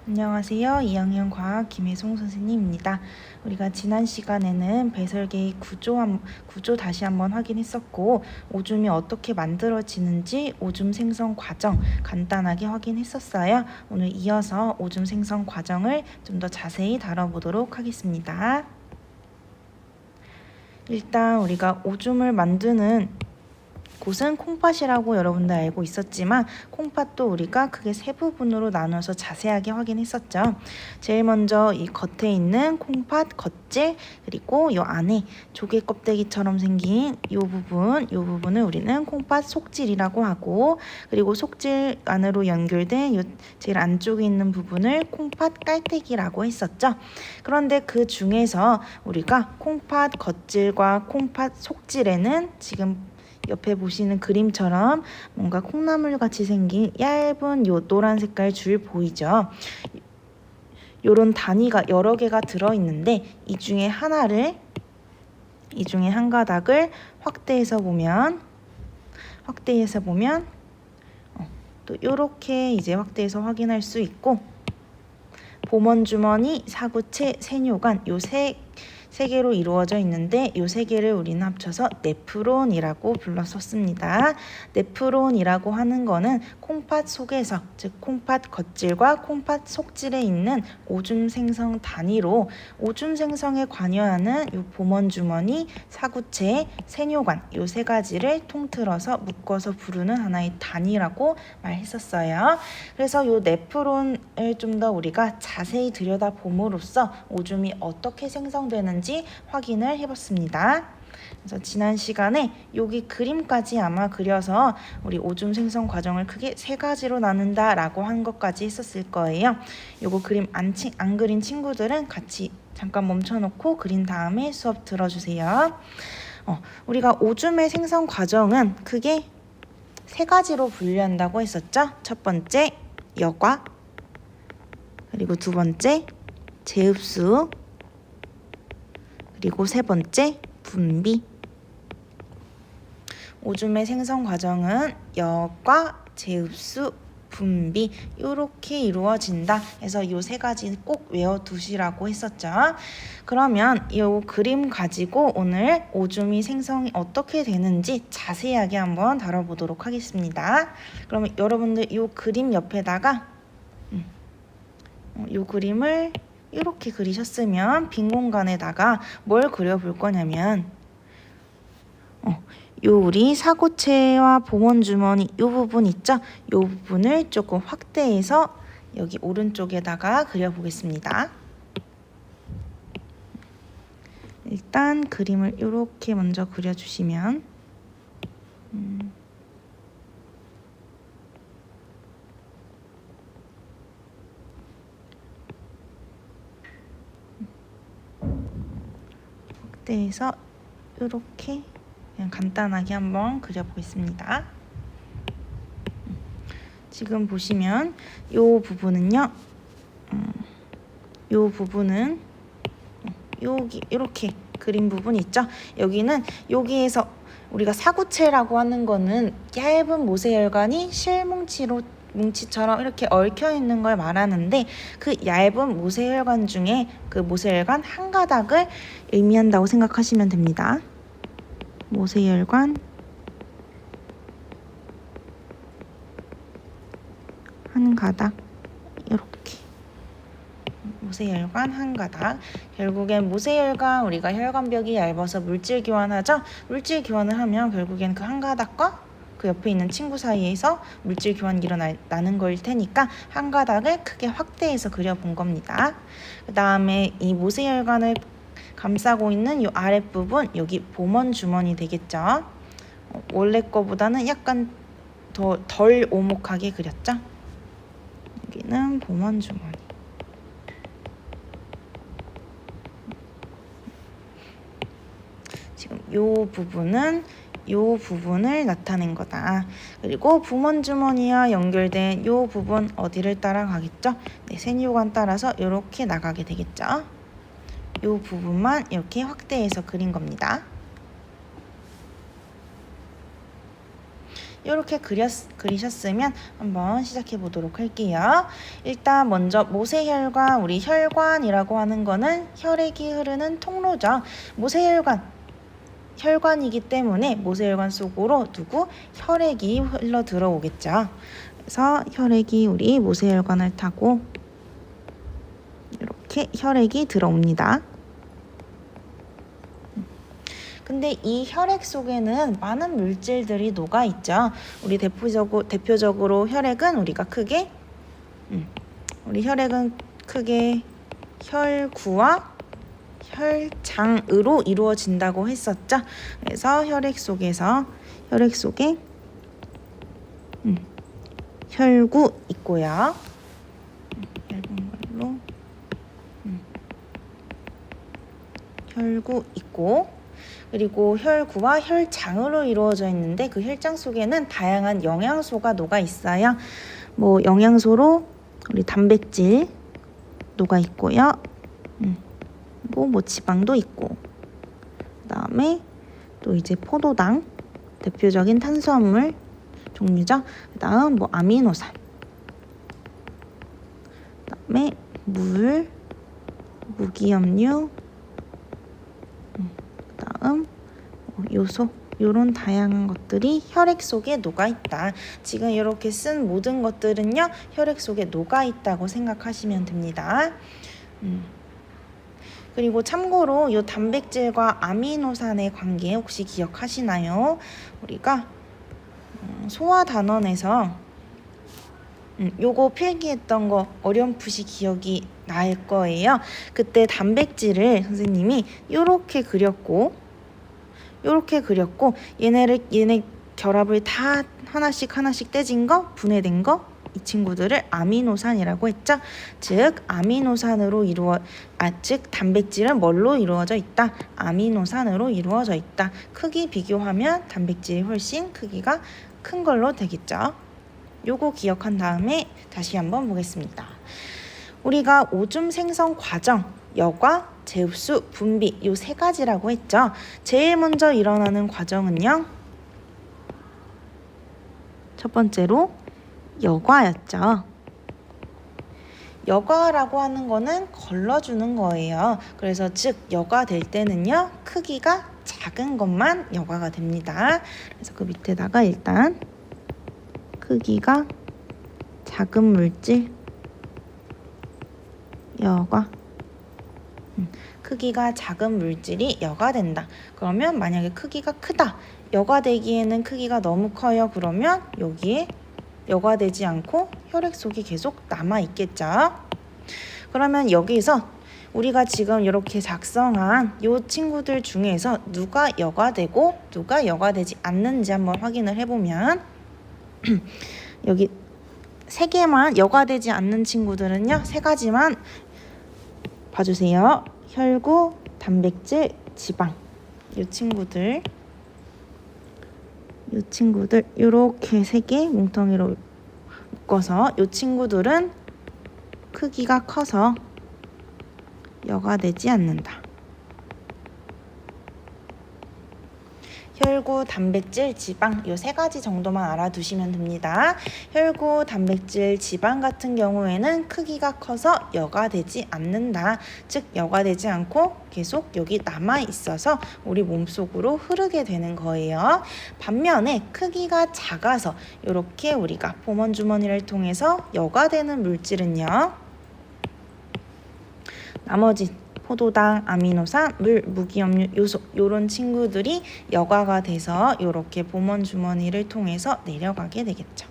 안녕하세요. 2학년 과학 김혜송 선생님입니다. 우리가 지난 시간에는 배설계의 구조 다시 한번 확인했었고, 오줌이 어떻게 만들어지는지 오줌 생성 과정 간단하게 확인했었어요. 오늘 이어서 오줌 생성 과정을 좀 더 자세히 다뤄보도록 하겠습니다. 일단 우리가 오줌을 만드는 곳은 콩팥이라고 여러분들 알고 있었지만, 콩팥도 우리가 크게 세 부분으로 나눠서 자세하게 확인했었죠. 제일 먼저 이 겉에 있는 콩팥 겉질, 그리고 이 안에 조개 껍데기처럼 생긴 이 부분을 우리는 콩팥 속질이라고 하고, 그리고 속질 안으로 연결된 이 제일 안쪽에 있는 부분을 콩팥 깔때기라고 했었죠. 그런데 그 중에서 우리가 콩팥 겉질과 콩팥 속질에는 지금 옆에 보시는 그림처럼 뭔가 콩나물 같이 생긴 얇은 요 노란 색깔 줄 보이죠? 요런 단위가 여러 개가 들어있는데 이 중에 한 가닥을 확대해서 보면 또 요렇게 이제 확대해서 확인할 수 있고, 보먼주머니, 사구체, 세뇨관 요 세 개로 이루어져 있는데 이 세 개를 우리는 합쳐서 네프론이라고 불렀었습니다. 네프론이라고 하는 거는 콩팥 속에서, 즉 콩팥 겉질과 콩팥 속질에 있는 오줌 생성 단위로 오줌 생성에 관여하는 이 보먼주머니, 사구체, 세뇨관 이 세 가지를 통틀어서 묶어서 부르는 하나의 단위라고 말했었어요. 그래서 이 네프론을 좀 더 우리가 자세히 들여다봄으로써 오줌이 어떻게 생성되는지 확인을 해봤습니다. 그래서 지난 시간에 여기 그림까지 아마 그려서 우리 오줌 생성 과정을 크게 세 가지로 나눈다 라고 한 것까지 했었을 거예요. 요거 그림 안 그린 친구들은 같이 잠깐 멈춰놓고 그린 다음에 수업 들어주세요. 우리가 오줌의 생성 과정은 크게 세 가지로 분류한다고 했었죠. 첫 번째 여과, 그리고 두 번째 재흡수, 그리고 세 번째 분비. 오줌의 생성 과정은 여과, 재흡수, 분비 이렇게 이루어진다 해서 이 세 가지 꼭 외워두시라고 했었죠. 그러면 이 그림 가지고 오늘 오줌이 생성이 어떻게 되는지 자세하게 한번 다뤄보도록 하겠습니다. 그러면 여러분들 이 그림 옆에다가 이 그림을 이렇게 그리셨으면 빈 공간에다가 뭘 그려볼 거냐면 요 우리 사고체와 보먼주머니 요 부분 있죠? 요 부분을 조금 확대해서 여기 오른쪽에다가 그려보겠습니다. 일단 그림을 이렇게 먼저 그려주시면 확대해서 이렇게 그냥 간단하게 한번 그려보겠습니다. 지금 보시면 이 부분은요, 이 부분은 여기 이렇게 그린 부분 있죠? 여기는 여기에서 우리가 사구체라고 하는 거는 얇은 모세혈관이 실뭉치처럼 이렇게 얽혀 있는 걸 말하는데, 그 얇은 모세혈관 중에 그 모세혈관 한 가닥을 의미한다고 생각하시면 됩니다. 모세혈관 한 가닥, 이렇게 모세혈관 한 가닥. 결국엔 모세혈관, 우리가 혈관벽이 얇아서 물질 교환하죠. 물질 교환을 하면 결국엔 그 한 가닥과 그 옆에 있는 친구 사이에서 물질 교환이 일어나는 거일 테니까 한 가닥을 크게 확대해서 그려본 겁니다. 그 다음에 이 모세혈관을 감싸고 있는 이 아랫부분, 여기 보먼주머니 되겠죠. 원래 거보다는 약간 덜 오목하게 그렸죠. 여기는 보먼주머니. 지금 요 부분을 나타낸 거다. 그리고 보먼주머니와 연결된 요 부분 어디를 따라가겠죠? 네, 세뇨관 따라서 이렇게 나가게 되겠죠. 요 부분만 이렇게 확대해서 그린 겁니다. 이렇게 그리셨으면 한번 시작해 보도록 할게요. 일단 먼저 모세혈관, 우리 혈관이라고 하는 거는 혈액이 흐르는 통로죠. 혈관이기 때문에 모세혈관 속으로 혈액이 흘러 들어오겠죠. 그래서 혈액이 우리 모세혈관을 타고 이렇게 혈액이 들어옵니다. 근데 이 혈액 속에는 많은 물질들이 녹아 있죠. 우리 대표적으로 혈액은 우리가 크게 혈구와 혈장으로 이루어진다고 했었죠. 그래서 혈액 속에 혈구 있고요. 얇은 걸로 혈구 있고, 그리고 혈구와 혈장으로 이루어져 있는데 그 혈장 속에는 다양한 영양소가 녹아 있어요. 영양소로 우리 단백질 녹아 있고요. 그리고 지방도 있고, 그다음에 또 이제 포도당, 대표적인 탄수화물 종류죠. 그다음 아미노산, 그다음에 물, 무기염류, 그다음 요소, 이런 다양한 것들이 혈액 속에 녹아 있다. 지금 이렇게 쓴 모든 것들은요, 혈액 속에 녹아 있다고 생각하시면 됩니다. 그리고 참고로 이 단백질과 아미노산의 관계 혹시 기억하시나요? 우리가 소화 단원에서 요거 필기했던 거 어렴풋이 기억이 날 거예요. 그때 단백질을 선생님이 요렇게 그렸고 얘네 결합을 다 하나씩 떼진 거, 분해된 거, 이 친구들을 아미노산이라고 했죠. 즉 단백질은 뭘로 이루어져 있다? 아미노산으로 이루어져 있다. 크기 비교하면 단백질이 훨씬 크기가 큰 걸로 되겠죠. 요거 기억한 다음에 다시 한번 보겠습니다. 우리가 오줌 생성 과정, 여과, 재흡수, 분비, 요 세 가지라고 했죠. 제일 먼저 일어나는 과정은요, 첫 번째로 여과였죠. 여과라고 하는 거는 걸러주는 거예요. 그래서 즉 여과될 때는요, 크기가 작은 것만 여과가 됩니다. 그래서 그 밑에다가 일단 크기가 작은 물질 여과, 크기가 작은 물질이 여과된다. 그러면 만약에 크기가 크다, 여과되기에는 크기가 너무 커요. 그러면 여기에 여과되지 않고 혈액 속이 계속 남아 있겠죠. 그러면 여기서 우리가 지금 이렇게 작성한 이 친구들 중에서 누가 여과되고 누가 여과되지 않는지 한번 확인을 해보면 여기 세 개만 여과되지 않는 친구들은요, 세 가지만 봐주세요. 혈구, 단백질, 지방. 이 친구들 이렇게 세 개 뭉텅이로 묶어서 이 친구들은 크기가 커서 여과되지 않는다. 혈구, 단백질, 지방 이 세 가지 정도만 알아두시면 됩니다. 혈구, 단백질, 지방 같은 경우에는 크기가 커서 여과되지 않는다. 즉 여과되지 않고 계속 여기 남아 있어서 우리 몸속으로 흐르게 되는 거예요. 반면에 크기가 작아서 이렇게 우리가 보먼주머니를 통해서 여과되는 물질은요, 나머지 포도당, 아미노산, 물, 무기염류, 요소 이런 친구들이 여과가 돼서 이렇게 보먼주머니를 통해서 내려가게 되겠죠.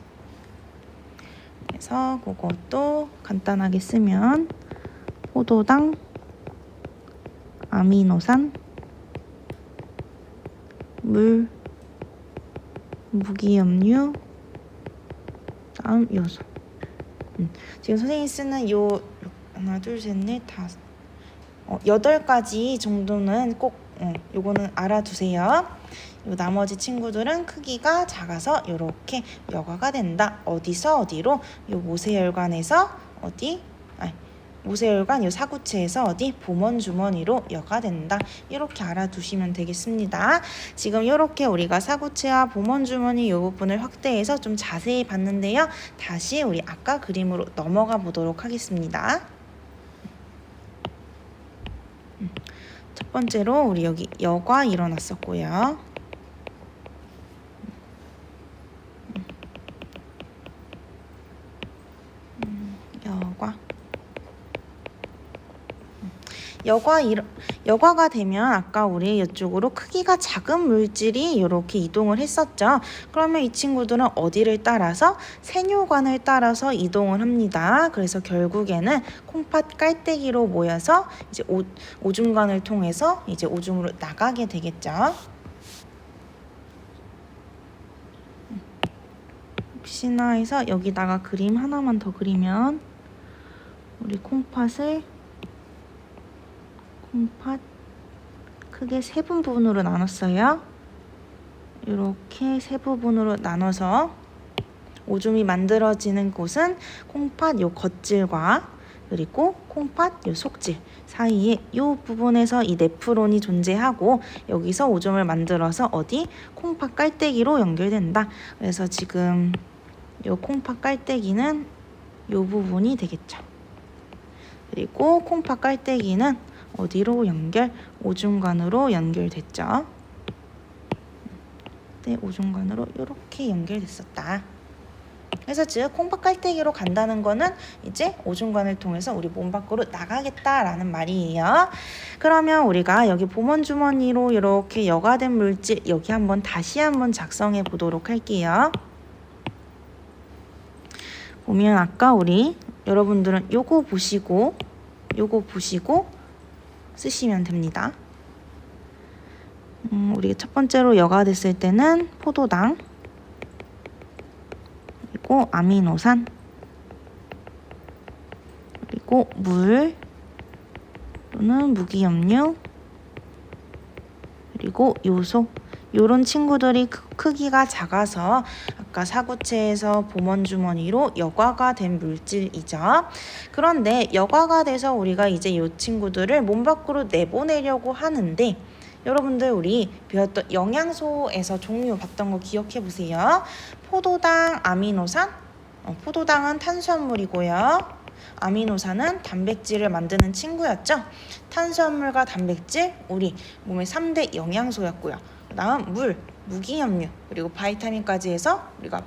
그래서 그것도 간단하게 쓰면 포도당, 아미노산, 물, 무기염류, 다음 요소. 지금 선생님이 쓰는 요 하나, 둘, 셋, 넷, 다섯 8가지 정도는 꼭 요거는 알아두세요. 요 나머지 친구들은 크기가 작아서 이렇게 여과가 된다. 어디서 어디로? 요 모세혈관에서 모세혈관 이 사구체에서 어디 보먼 주머니로 여과된다. 이렇게 알아두시면 되겠습니다. 지금 이렇게 우리가 사구체와 보먼 주머니 이 부분을 확대해서 좀 자세히 봤는데요. 다시 우리 아까 그림으로 넘어가 보도록 하겠습니다. 첫 번째로 우리 여기 여과 일어났었고요. 여과가 되면 아까 우리 이쪽으로 크기가 작은 물질이 이렇게 이동을 했었죠. 그러면 이 친구들은 어디를 따라서? 세뇨관을 따라서 이동을 합니다. 그래서 결국에는 콩팥 깔때기로 모여서 이제 오줌관을 통해서 이제 오줌으로 나가게 되겠죠. 혹시나 해서 여기다가 그림 하나만 더 그리면 우리 콩팥 크게 세 부분으로 나눴어요. 이렇게 세 부분으로 나눠서 오줌이 만들어지는 곳은 콩팥 요 겉질과 그리고 콩팥 요 속질 사이에 요 부분에서 이 네프론이 존재하고 여기서 오줌을 만들어서 어디? 콩팥 깔때기로 연결된다. 그래서 지금 요 콩팥 깔때기는 요 부분이 되겠죠. 그리고 콩팥 깔때기는 어디로 연결? 오줌관으로 연결됐죠. 네, 오줌관으로 이렇게 연결됐었다. 그래서 즉 콩팥 깔때기로 간다는 거는 이제 오줌관을 통해서 우리 몸 밖으로 나가겠다라는 말이에요. 그러면 우리가 여기 보먼 주머니로 이렇게 여과된 물질 여기 다시 한번 작성해 보도록 할게요. 보면 아까 우리 여러분들은 요거 보시고 쓰시면 됩니다. 우리 첫 번째로 여과됐을 때는 포도당, 그리고 아미노산, 그리고 물 또는 무기염류, 그리고 요소. 요런 친구들이 크기가 작아서 아까 사구체에서 보먼 주머니로 여과가 된 물질이죠. 그런데 여과가 돼서 우리가 이제 요 친구들을 몸 밖으로 내보내려고 하는데 여러분들 우리 배웠던 영양소에서 종류 봤던 거 기억해 보세요. 포도당, 아미노산. 포도당은 탄수화물이고요. 아미노산은 단백질을 만드는 친구였죠. 탄수화물과 단백질, 우리 몸의 3대 영양소였고요. 그 다음 물, 무기염류, 그리고 바이타민까지 해서 우리가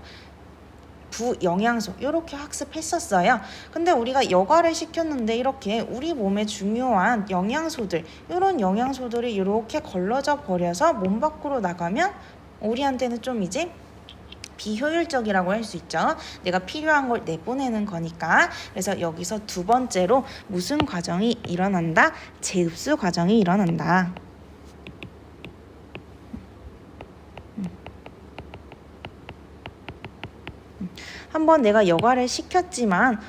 부영양소 이렇게 학습했었어요. 근데 우리가 여과를 시켰는데 이렇게 우리 몸에 중요한 영양소들 이런 영양소들이 이렇게 걸러져 버려서 몸 밖으로 나가면 우리한테는 좀 이제 비효율적이라고 할 수 있죠. 내가 필요한 걸 내보내는 거니까. 그래서 여기서 두 번째로 무슨 과정이 일어난다? 재흡수 과정이 일어난다. 한번 내가 여과를 시켰지만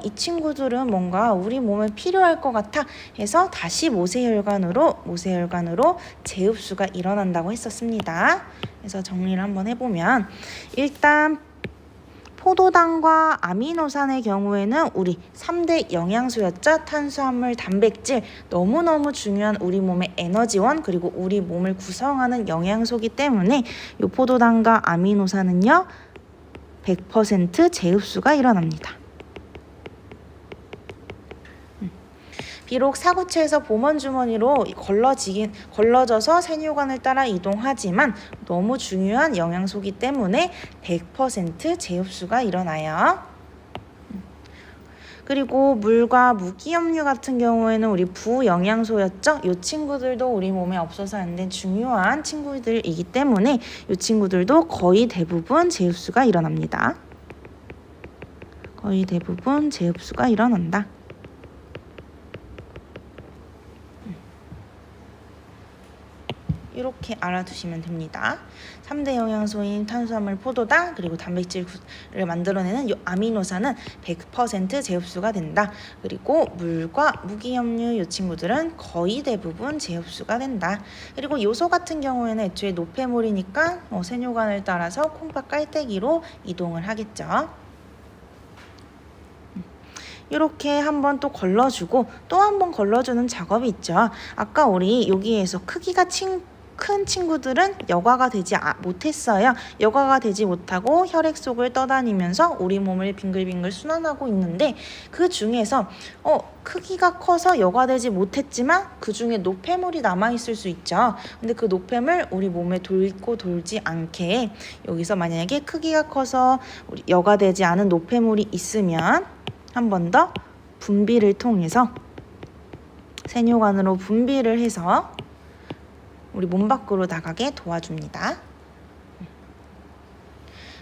이 친구들은 뭔가 우리 몸에 필요할 것 같아 해서 다시 모세혈관으로 재흡수가 일어난다고 했었습니다. 그래서 정리를 한번 해보면 일단 포도당과 아미노산의 경우에는 우리 3대 영양소였죠. 탄수화물, 단백질 너무너무 중요한 우리 몸의 에너지원 그리고 우리 몸을 구성하는 영양소이기 때문에 이 포도당과 아미노산은요 100% 재흡수가 일어납니다. 비록 사구체에서 보먼 주머니로 걸러져서 세뇨관을 따라 이동하지만 너무 중요한 영양소이기 때문에 100% 재흡수가 일어나요. 그리고 물과 무기염류 같은 경우에는 우리 부영양소였죠. 이 친구들도 우리 몸에 없어서 안 된 중요한 친구들이기 때문에 이 친구들도 거의 대부분 재흡수가 일어납니다. 거의 대부분 재흡수가 일어난다. 이렇게 알아두시면 됩니다. 3대 영양소인 탄수화물, 포도당, 그리고 단백질을 만들어내는 이 아미노산은 100% 재흡수가 된다. 그리고 물과 무기염류 이 친구들은 거의 대부분 재흡수가 된다. 그리고 요소 같은 경우에는 애초에 노폐물이니까 세뇨관을 따라서 콩팥 깔때기로 이동을 하겠죠. 이렇게 한번 또 걸러주고 또 한번 걸러주는 작업이 있죠. 아까 우리 여기에서 크기가 큰 친구들은 여과가 되지 못했어요. 여과가 되지 못하고 혈액 속을 떠다니면서 우리 몸을 빙글빙글 순환하고 있는데 그 중에서 크기가 커서 여과되지 못했지만 그 중에 노폐물이 남아있을 수 있죠. 근데 그 노폐물 우리 몸에 돌고 돌지 않게 여기서 만약에 크기가 커서 여과되지 않은 노폐물이 있으면 한 번 더 분비를 통해서 세뇨관으로 분비를 해서 우리 몸 밖으로 나가게 도와줍니다.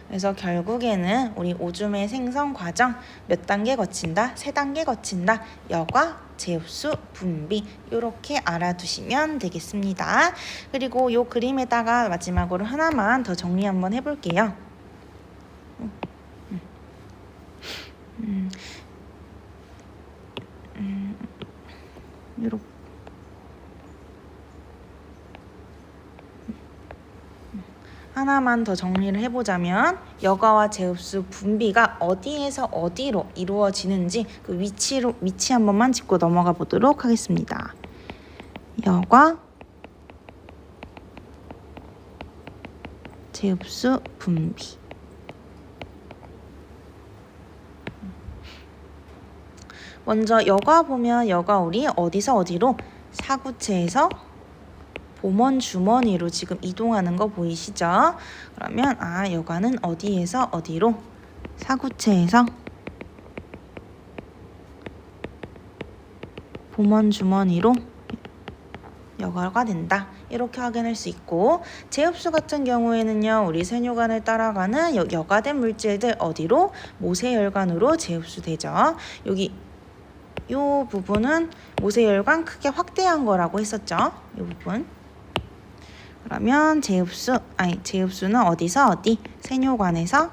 그래서 결국에는 우리 오줌의 생성 과정 몇 단계 거친다? 3단계 거친다. 여과, 재흡수, 분비 이렇게 알아두시면 되겠습니다. 그리고 이 그림에다가 마지막으로 하나만 더 정리 한번 해볼게요. 이렇게 하나만 더 정리를 해보자면 여과와 재흡수 분비가 어디에서 어디로 이루어지는지 그 위치 한 번만 짚고 넘어가 보도록 하겠습니다. 여과, 재흡수, 분비. 먼저 여과 보면 여과 우리 어디서 어디로 사구체에서 봄원 주머니로 지금 이동하는 거 보이시죠? 그러면 여과는 어디에서 어디로? 사구체에서 봄원 주머니로 여과가 된다. 이렇게 확인할 수 있고 재흡수 같은 경우에는요. 우리 세뇨관을 따라가는 여과된 물질들 어디로? 모세혈관으로 재흡수되죠. 여기 이 부분은 모세혈관 크게 확대한 거라고 했었죠. 이 부분. 그러면 재흡수는 어디서 어디? 세뇨관에서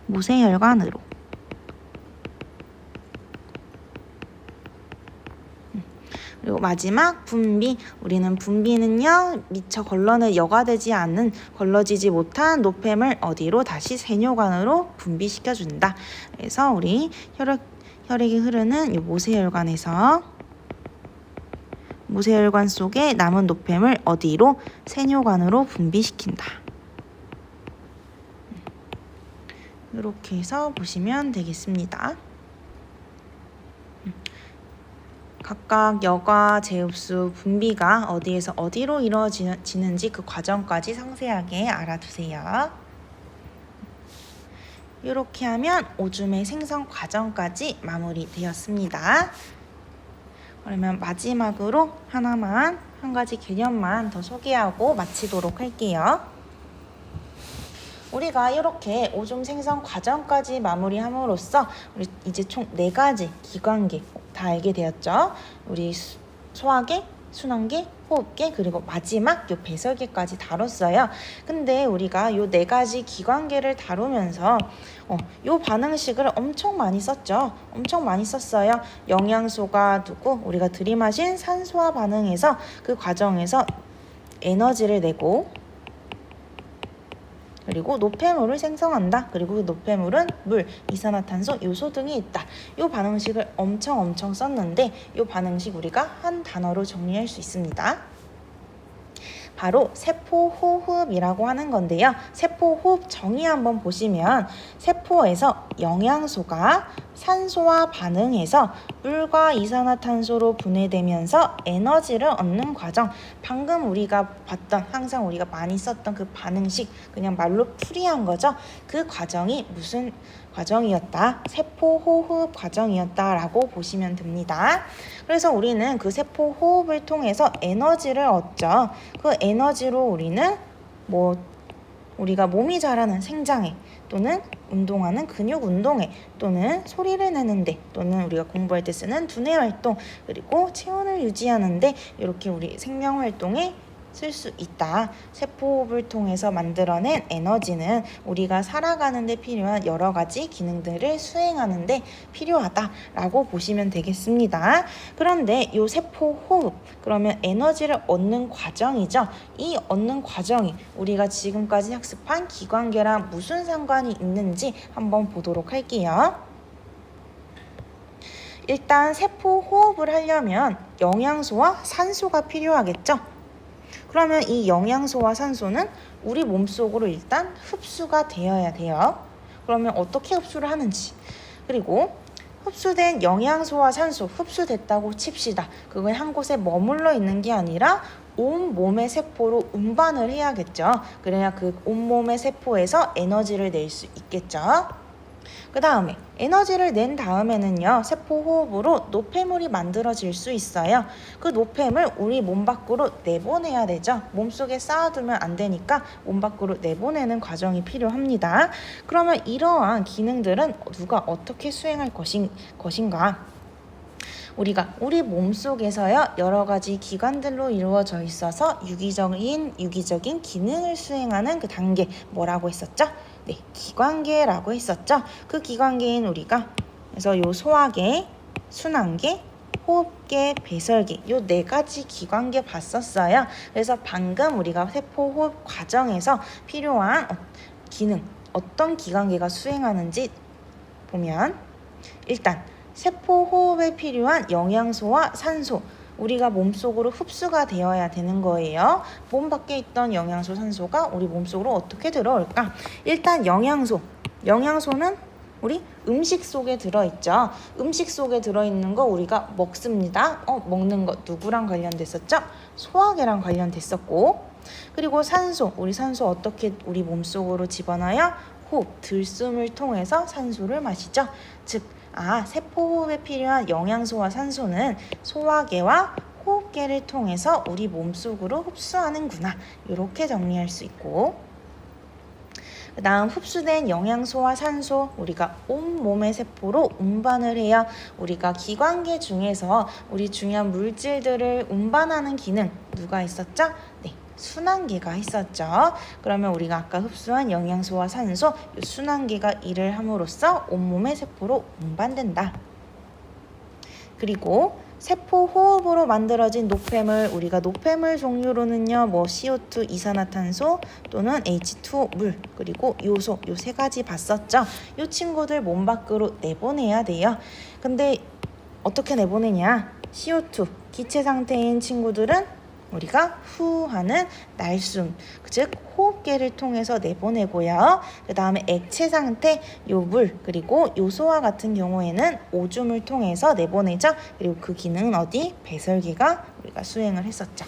모세혈관으로. 그리고 마지막 분비. 우리는 분비는요. 미처 걸러지지 못한 노폐물 어디로? 다시 세뇨관으로 분비시켜준다. 그래서 우리 혈액이 흐르는 이 모세혈관에서 모세혈관 속에 남은 노폐물 어디로? 세뇨관으로 분비시킨다. 이렇게 해서 보시면 되겠습니다. 각각 여과, 재흡수, 분비가 어디에서 어디로 이루어지는지 그 과정까지 상세하게 알아두세요. 이렇게 하면 오줌의 생성 과정까지 마무리되었습니다. 그러면 마지막으로 한 가지 개념만 더 소개하고 마치도록 할게요. 우리가 이렇게 오줌 생성 과정까지 마무리함으로써 우리 이제 총 4가지 기관계 다 알게 되었죠. 우리 소화계, 순환계, 호흡계, 그리고 마지막 요 배설계까지 다뤘어요. 근데 우리가 요 4가지 기관계를 다루면서 요 반응식을 엄청 많이 썼죠. 엄청 많이 썼어요. 영양소가 두고 우리가 들이마신 산소와 반응해서 그 과정에서 에너지를 내고 그리고 노폐물을 생성한다. 그리고 그 노폐물은 물, 이산화탄소, 요소 등이 있다. 이 반응식을 엄청 썼는데 이 반응식 우리가 한 단어로 정리할 수 있습니다. 바로 세포호흡이라고 하는 건데요. 세포호흡 정의 한번 보시면 세포에서 영양소가 산소와 반응해서 물과 이산화탄소로 분해되면서 에너지를 얻는 과정. 방금 우리가 봤던 항상 우리가 많이 썼던 그 반응식 그냥 말로 풀이한 거죠. 그 과정이 무슨 과정이었다? 세포호흡 과정이었다라고 보시면 됩니다. 그래서 우리는 그 세포호흡을 통해서 에너지를 얻죠. 그 에너지로 우리는 우리가 몸이 자라는 생장에 또는 운동하는 근육 운동에 또는 소리를 내는데 또는 우리가 공부할 때 쓰는 두뇌 활동 그리고 체온을 유지하는데 이렇게 우리 생명 활동에 쓸 수 있다. 세포호흡을 통해서 만들어낸 에너지는 우리가 살아가는 데 필요한 여러 가지 기능들을 수행하는 데 필요하다라고 보시면 되겠습니다. 그런데 이 세포호흡, 그러면 에너지를 얻는 과정이죠. 이 얻는 과정이 우리가 지금까지 학습한 기관계랑 무슨 상관이 있는지 한번 보도록 할게요. 일단 세포 호흡을 하려면 영양소와 산소가 필요하겠죠. 그러면 이 영양소와 산소는 우리 몸속으로 일단 흡수가 되어야 돼요. 그러면 어떻게 흡수를 하는지, 그리고 흡수된 영양소와 산소 흡수됐다고 칩시다. 그건 한 곳에 머물러 있는 게 아니라 온 몸의 세포로 운반을 해야겠죠. 그래야 그 온몸의 세포에서 에너지를 낼 수 있겠죠. 그 다음에 에너지를 낸 다음에는요, 세포 호흡으로 노폐물이 만들어질 수 있어요. 그 노폐물 우리 몸 밖으로 내보내야 되죠. 몸속에 쌓아두면 안 되니까 몸 밖으로 내보내는 과정이 필요합니다. 그러면 이러한 기능들은 누가 어떻게 수행할 것인가? 우리가 우리 몸속에서요, 여러 가지 기관들로 이루어져 있어서 유기적인 기능을 수행하는 그 단계, 뭐라고 했었죠? 네, 기관계라고 했었죠. 그 기관계인 우리가, 그래서 요 소화계, 순환계, 호흡계, 배설계, 요 네 가지 기관계 봤었어요. 그래서 방금 우리가 세포 호흡 과정에서 필요한 기능, 어떤 기관계가 수행하는지 보면, 일단 세포 호흡에 필요한 영양소와 산소, 우리가 몸속으로 흡수가 되어야 되는 거예요. 몸 밖에 있던 영양소, 산소가 우리 몸속으로 어떻게 들어올까? 일단 영양소는 우리 음식 속에 들어있죠. 음식 속에 들어있는 거 우리가 먹습니다. 먹는 거 누구랑 관련됐었죠? 소화계랑 관련됐었고, 그리고 산소, 우리 산소 어떻게 우리 몸속으로 집어넣어요? 호흡, 들숨을 통해서 산소를 마시죠. 즉, 세포 호흡에 필요한 영양소와 산소는 소화계와 호흡계를 통해서 우리 몸속으로 흡수하는구나. 이렇게 정리할 수 있고, 그 다음 흡수된 영양소와 산소, 우리가 온몸의 세포로 운반을 해야 우리가 기관계 중에서 우리 중요한 물질들을 운반하는 기능 누가 있었죠? 네, 순환계가 있었죠. 그러면 우리가 아까 흡수한 영양소와 산소, 이 순환계가 일을 함으로써 온몸의 세포로 운반된다. 그리고 세포 호흡으로 만들어진 노폐물, 우리가 노폐물 종류로는요, CO2 이산화탄소 또는 H2O 물, 그리고 요소, 요 세 가지 봤었죠. 이 친구들 몸 밖으로 내보내야 돼요. 근데 어떻게 내보내냐? CO2 기체 상태인 친구들은 우리가 후하는 날숨, 즉 호흡계를 통해서 내보내고요. 그 다음에 액체 상태, 요 물, 그리고 요소와 같은 경우에는 오줌을 통해서 내보내죠. 그리고 그 기능은 어디? 배설계가 우리가 수행을 했었죠.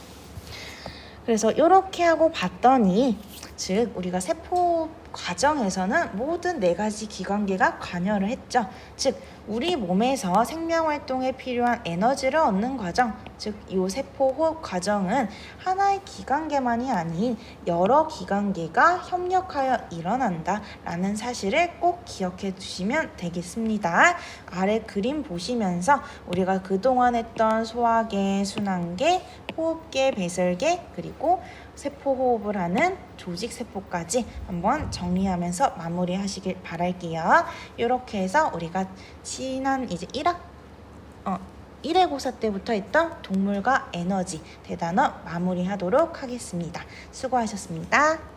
그래서 이렇게 하고 봤더니, 즉 우리가 세포 과정에서는 모든 네 가지 기관계가 관여를 했죠. 즉 우리 몸에서 생명활동에 필요한 에너지를 얻는 과정, 즉 이 세포 호흡 과정은 하나의 기관계만이 아닌 여러 기관계가 협력하여 일어난다라는 사실을 꼭 기억해 두시면 되겠습니다. 아래 그림 보시면서 우리가 그동안 했던 소화계, 순환계, 호흡계, 배설계, 그리고 세포 호흡을 하는 조직 세포까지 한번 정리하면서 마무리하시길 바랄게요. 이렇게 해서 우리가 지난 이제 1회고사 때부터 했던 동물과 에너지 대단어 마무리하도록 하겠습니다. 수고하셨습니다.